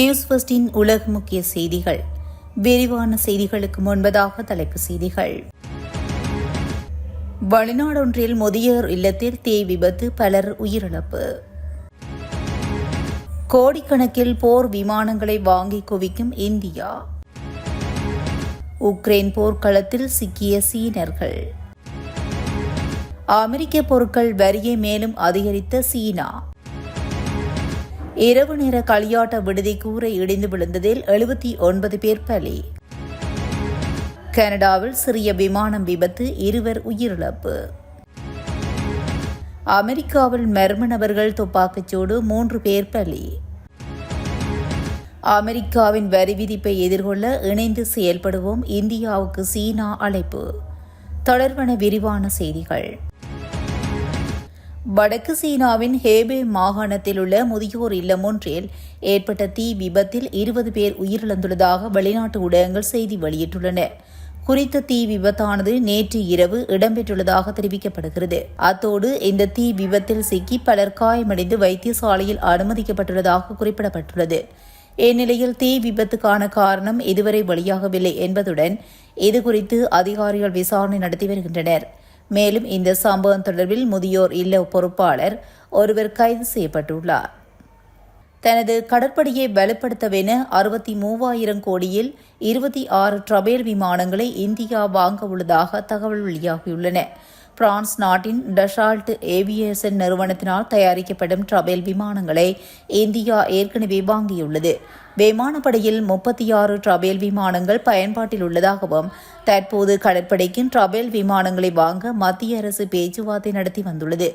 News ஃபர்ஸ்டின் உலக முக்கிய செய்திகள். விரிவான செய்திகளுக்கு முன்பதாக தலைப்புச் செய்திகள். வெளிநாடொன்றில் முதியோர் இல்லத்தில் தீ விபத்து, பலர் உயிரிழப்பு. கோடிக்கணக்கில் போர் விமானங்களை வாங்கி குவிக்கும் இந்தியா. உக்ரைன் போர்க்களத்தில் சிக்கிய சீனர்கள். அமெரிக்க பொருட்கள் வரியை மேலும் அதிகரித்த சீனா. இரவு நேர களியாட்ட விடுதி கூரை இடிந்து விழுந்ததில் 79 பேர் பலி. கனடாவில் சிறிய விமானம் விபத்து, 2 உயிரிழப்பு. அமெரிக்காவில் மர்ம நபர்கள் துப்பாக்கிச்சூடு, 3 பேர் பலி. அமெரிக்காவின் வரி விதிப்பை எதிர்கொள்ள இணைந்து செயல்படுவோம், இந்தியாவுக்கு சீனா அழைப்பு. தொடர்பான விரிவான செய்திகள். வடக்கு சீனாவின் ஹேபே மாகாணத்தில் உள்ள முதியோர் இல்லம் ஒன்றில் ஏற்பட்ட தீ விபத்தில் 20 பேர் உயிரிழந்துள்ளதாக வெளிநாட்டு ஊடகங்கள் செய்தி வெளியிட்டுள்ளன. குறித்த தீ விபத்தானது நேற்று இரவு இடம்பெற்றுள்ளதாக தெரிவிக்கப்படுகிறது. அத்தோடு இந்த தீ விபத்தில் சிக்கி பலர் காயமடைந்து வைத்தியசாலையில் அனுமதிக்கப்பட்டுள்ளதாக குறிப்பிடப்பட்டுள்ளது. இந்நிலையில் தீ விபத்துக்கான காரணம் இதுவரை வெளியாகவில்லை என்பதுடன் இதுகுறித்து அதிகாரிகள் விசாரணை நடத்தி வருகின்றனர். மேலும் இந்த சம்பவம் தொடர்பில் முதியோர் இல்ல பொறுப்பாளர் ஒருவர் கைது செய்யப்பட்டுள்ளார். தனது கடற்படையை வலுப்படுத்தவென 63,000 கோடியில் 26 ட்ரபேல் விமானங்களை இந்தியா வாங்க உள்ளதாக தகவல் வெளியாகியுள்ளன. பிரான்ஸ் நாட்டின் டசால்ட் ஏவியேஷன் நிறுவனத்தினால் தயாரிக்கப்படும் ட்ரபேல் விமானங்களை இந்தியா ஏற்கனவே வாங்கியுள்ளது. விமானப்படையில் 36 ட்ரபேல் விமானங்கள் பயன்பாட்டில் உள்ளதாகவும் தற்போது கடற்படைக்கும் ட்ரபேல் விமானங்களை வாங்க மத்திய அரசு பேச்சுவார்த்தை நடத்தி வந்துள்ளது.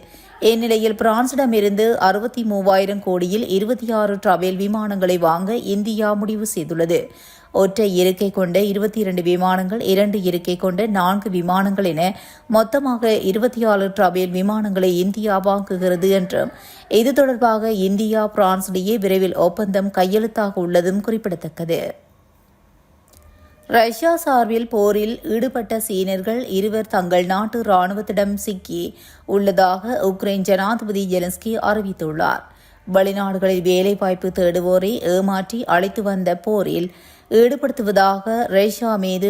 இந்நிலையில் பிரான்சிடமிருந்து 63,000 கோடியில் 26 ட்ரபேல் விமானங்களை வாங்க இந்தியா முடிவு செய்துள்ளது. ஒற்றை இருக்கை கொண்ட 22 விமானங்கள், 2 இருக்கை கொண்ட 4 விமானங்கள் என மொத்தமாக 24 ட்ரபேல் விமானங்களை இந்தியா வாங்குகிறது என்றும் இது தொடர்பாக இந்தியா பிரான்ஸ் இடையே விரைவில் ஒப்பந்தம் கையெழுத்தாக உள்ளதும் குறிப்பிடத்தக்கது. ரஷ்யா சார்பில் போரில் ஈடுபட்ட சீனர்கள் 2 தங்கள் நாட்டு ராணுவத்திடம் சிக்கி உள்ளதாக உக்ரைன் ஜனாதிபதி ஜெலன்ஸ்கி அறிவித்துள்ளார். வெளிநாடுகளில் வேலைவாய்ப்பு தேடுவோரை ஏமாற்றி அழைத்து வந்த போரில் ஈடுபடுத்துவதாக ரஷ்யா மீது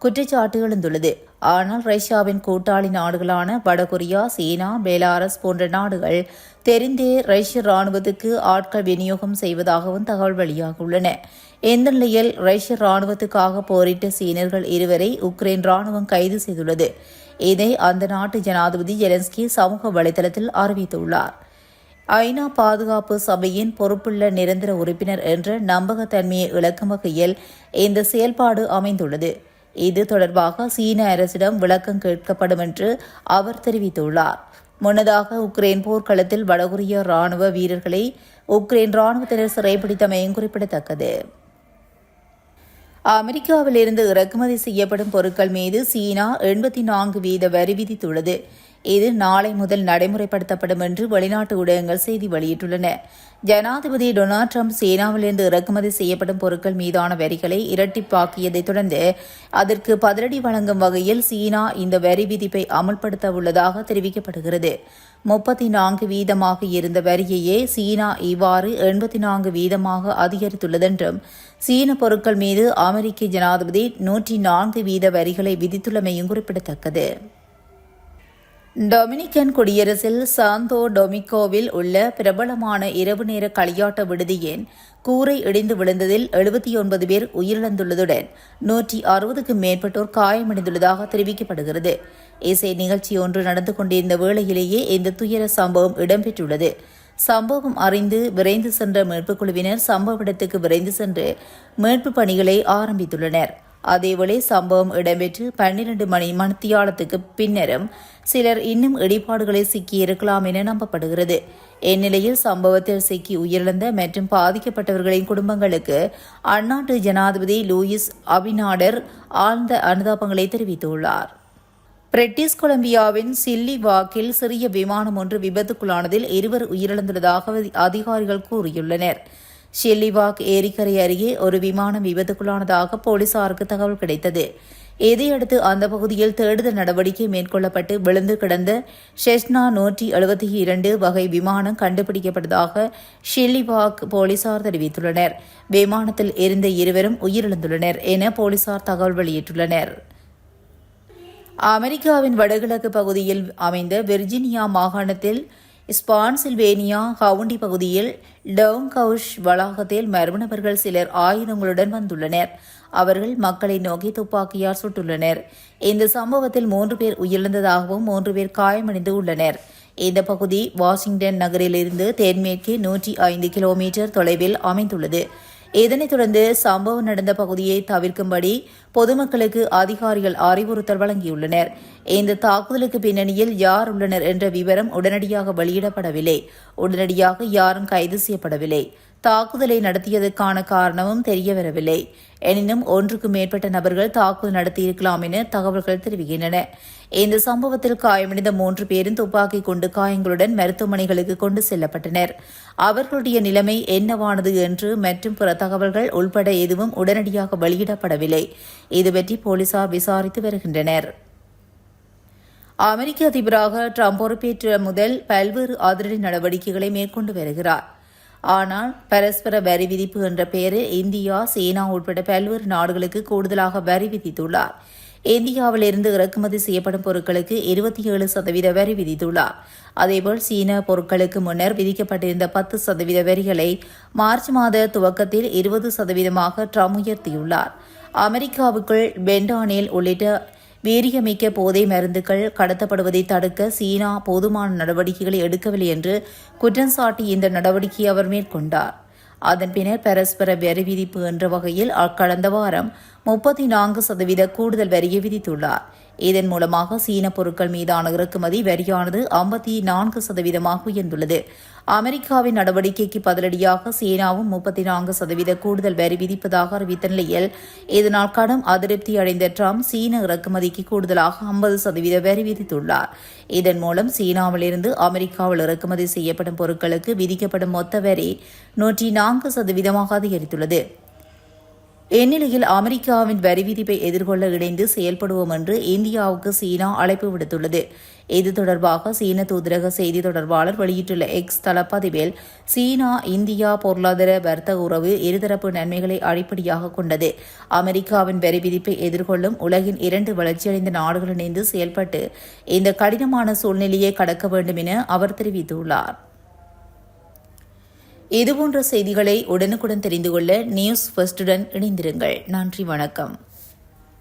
குற்றச்சாட்டு எழுந்துள்ளது. ஆனால் ரஷ்யாவின் கூட்டாளி நாடுகளான வடகொரியா, சீனா, பெலாரஸ் போன்ற நாடுகள் தெரிந்தே ரஷ்ய ராணுவத்துக்கு ஆட்கள் விநியோகம் செய்வதாகவும் தகவல் வெளியாகியுள்ளன. இந்த நிலையில் ரஷ்ய ராணுவத்துக்காக போரிட்ட சீனர்கள் 2 உக்ரைன் ராணுவம் கைது செய்துள்ளது. இதை அந்த நாட்டு ஜனாதிபதி ஜெலன்ஸ்கி சமூக வலைதளத்தில் அறிவித்துள்ளார். ஐநா பாதுகாப்பு சபையின் பொறுப்புள்ள நிரந்தர உறுப்பினர் என்ற நம்பகத்தன்மையை இழக்கும் வகையில் இந்த செயல்பாடு அமைந்துள்ளது. இது தொடர்பாக சீன அரசிடம் விளக்கம் கேட்கப்படும் என்று அவர் தெரிவித்துள்ளார். முன்னதாக உக்ரைன் போர்க்களத்தில் வடகொரிய ராணுவ வீரர்களை உக்ரைன் ராணுவத்தினர் சிறைப்பிடித்தமையும் குறிப்பிடத்தக்கது. அமெரிக்காவிலிருந்து இறக்குமதி செய்யப்படும் பொருட்கள் மீது சீனா 84% வரி விதித்துள்ளது. இது நாளை முதல் நடைமுறைப்படுத்தப்படும் என்று வெளிநாட்டு ஊடகங்கள் செய்தி வெளியிட்டுள்ளன. ஜனாதிபதி டொனால்ட் ட்ரம்ப் சீனாவிலிருந்து இறக்குமதி செய்யப்படும் பொருட்கள் மீதான வரிகளை இரட்டிப்பாக்கியதைத் தொடர்ந்து அதற்கு பதிலடி வழங்கும் வகையில் சீனா இந்த வரி விதிப்பை அமல்படுத்த உள்ளதாக தெரிவிக்கப்படுகிறது. 34% இருந்த வரியையே சீனா இவ்வாறு 84% அதிகரித்துள்ளதென்றும் சீன பொருட்கள் மீது அமெரிக்க ஜனாதிபதி 104% வரிகளை விதித்துள்ளமையும் குறிப்பிடத்தக்கது. டொமினிக்கன் குடியரசில் சாந்தோ டொமிங்கோவில் உள்ள பிரபலமான இரவு நேர களியாட்ட விடுதியின் கூரை இடிந்து விழுந்ததில் 79 பேர் உயிரிழந்துள்ளதுடன் 160க்கும் மேற்பட்டோர் காயமடைந்துள்ளதாக தெரிவிக்கப்படுகிறது. இசை நிகழ்ச்சி ஒன்று நடந்து கொண்டிருந்த வேளையிலேயே இந்த துயர சம்பவம் இடம்பெற்றுள்ளது. சம்பவம் அறிந்து விரைந்து சென்ற மீட்புக் குழுவினர் சம்பவ இடத்துக்கு விரைந்து சென்று மீட்புப் பணிகளை ஆரம்பித்துள்ளனர். அதேவேளை சம்பவம் இடம்பெற்று 12 மணித்தியாலத்துக்கு பின்னரும் சிலர் இன்னும் இடிபாடுகளில் சிக்கியிருக்கலாம் என நம்பப்படுகிறது. இந்நிலையில் சம்பவத்தில் சிக்கி உயிரிழந்த மற்றும் பாதிக்கப்பட்டவர்களின் குடும்பங்களுக்கு அந்நாட்டு ஜனாதிபதி லூயிஸ் அபினாடர் ஆழ்ந்த அனுதாபங்களை தெரிவித்துள்ளார். பிரிட்டிஷ் கொலம்பியாவின் சில்லி வாக்கில் சிறிய விமானம் ஒன்று விபத்துக்குள்ளானதில் 2 உயிரிழந்துள்ளதாக அதிகாரிகள் கூறியுள்ளனர். ஷெல்லிவாக் ஏரிக்கரை அருகே ஒரு விமானம் விபத்துக்குள்ளானதாக போலீசாருக்கு தகவல் கிடைத்தது. இதையடுத்து அந்த பகுதியில் தேடுதல் நடவடிக்கை மேற்கொள்ளப்பட்டு விழுந்து கிடந்த செஸ்னா 172 வகை விமானம் கண்டுபிடிக்கப்பட்டதாக ஷில்லிபாக் போலீசார் தெரிவித்துள்ளனர். விமானத்தில் இருந்த இருவரும் உயிரிழந்துள்ளனர் என போலீசார் தகவல் வெளியிட்டுள்ளனர். அமெரிக்காவின் வடகிழக்கு பகுதியில் அமைந்த வெர்ஜீனியா மாகாணத்தில் ஸ்பான்சில்வேனியா கவுண்டி பகுதியில் டவுன்கவுஷ் வளாகத்தில் மர்ம நபர்கள் சிலர் ஆயுதங்களுடன் வந்துள்ளனர். அவர்கள் மக்களை நோக்கி துப்பாக்கியால் சுட்டுள்ளனர். இந்த சம்பவத்தில் 3 பேர் உயிரிழந்ததாகவும் 3 பேர் காயமடைந்து உள்ளனர். இந்த பகுதி வாஷிங்டன் நகரிலிருந்து தென்மேற்கு 105 கிலோமீட்டர் தொலைவில் அமைந்துள்ளது. இதனைத் தொடர்ந்து சம்பவம் நடந்த பகுதியை தவிர்க்கும்படி பொதுமக்களுக்கு அதிகாரிகள் அறிவுறுத்தல் வழங்கியுள்ளனர். இந்த தாக்குதலுக்கு பின்னணியில் யார் உள்ளனர் என்ற விவரம் உடனடியாக வெளியிடப்படவில்லை. உடனடியாக யாரும் கைது செய்யப்படவில்லை. தாக்குதலை நடத்தியதற்கான காரணமும் தெரியவரவில்லை. எனினும் 1க்கும் மேற்பட்ட நபர்கள் தாக்குதல் நடத்தியிருக்கலாம் என தகவல்கள் தெரிவிக்கின்றன. இந்த சம்பவத்தில் காயமடைந்த 3 பேரும் துப்பாக்கி கொண்டு காயங்களுடன் மருத்துவமனைகளுக்கு கொண்டு செல்லப்பட்டனர். அவர்களுடைய நிலைமை என்னவானது என்று மற்றும் பிற தகவல்கள் உள்பட எதுவும் உடனடியாக வெளியிடப்படவில்லை. இதுபற்றி போலீசார் விசாரித்து வருகின்றனர். அமெரிக்க அதிபராக ட்ரம்ப் பொறுப்பேற்ற முதல் பல்வேறு அதிரடி நடவடிக்கைகளை மேற்கொண்டு வருகிறார். ஆனால் பரஸ்பர வரி விதிப்பு என்ற பெயரில் இந்தியா, சீனா உட்பட பல்வேறு நாடுகளுக்கு கூடுதலாக வரி விதித்துள்ளார். இந்தியாவிலிருந்து இறக்குமதி செய்யப்படும் பொருட்களுக்கு 27% வரி விதித்துள்ளார். அதேபோல் சீன பொருட்களுக்கு முன்னர் விதிக்கப்பட்டிருந்த 10% வரிகளை மார்ச் மாத துவக்கத்தில் 20% ட்ரம்ப் உயர்த்தியுள்ளார். அமெரிக்காவுக்குள் பென்டானில் உள்ளிட்ட வீரியமிக்க போதை மருந்துகள் கடத்தப்படுவதை தடுக்க சீனா போதுமான நடவடிக்கைகளை எடுக்கவில்லை என்று குற்றம் சாட்டி இந்த நடவடிக்கையை அவர் மேற்கொண்டார். அதன் பின்னர் பரஸ்பர வரி விதிப்பு என்ற வகையில் கடந்த வாரம் 34% கூடுதல் வரியை விதித்துள்ளார். இதன் மூலமாக சீன பொருட்கள் மீதான இறக்குமதி வரியானது 54% உயர்ந்துள்ளது. அமெரிக்காவின் நடவடிக்கைக்கு பதிலடியாக சீனாவும் 34% கூடுதல் வரி விதிப்பதாக அறிவித்த நிலையில் இதனால் கடும் அதிருப்தி அடைந்த ட்ரம்ப் சீன இறக்குமதிக்கு கூடுதலாக 50% வரி விதித்துள்ளார். இதன் மூலம் சீனாவிலிருந்து அமெரிக்காவில் இறக்குமதி செய்யப்படும் பொருட்களுக்கு விதிக்கப்படும் மொத்த வரி 104% அதிகரித்துள்ளது. இந்நிலையில் அமெரிக்காவின் வரி விதிப்பை எதிர்கொள்ள இணைந்து செயல்படுவோம் என்று இந்தியாவுக்கு சீனா அழைப்பு விடுத்துள்ளது. இது தொடர்பாக சீன தூதரக செய்தி தொடர்பாளர் வெளியிட்டுள்ள எக்ஸ் தளப்பதிவில் சீனா இந்தியா பொருளாதார வர்த்தக உறவு இருதரப்பு நன்மைகளை அடிப்படையாக கொண்டது. அமெரிக்காவின் வரி விதிப்பை எதிர்கொள்ளும் உலகின் 2 வளர்ச்சியடைந்த நாடுகள் இணைந்து செயல்பட்டு இந்த கடினமான சூழ்நிலையை கடக்க வேண்டும் என அவர் தெரிவித்துள்ளார். இதுபோன்ற செய்திகளை உடனுக்குடன் தெரிந்து கொள்ள நியூஸ் ஃபர்ஸ்டுடன் இணைந்திருங்கள். நன்றி, வணக்கம்.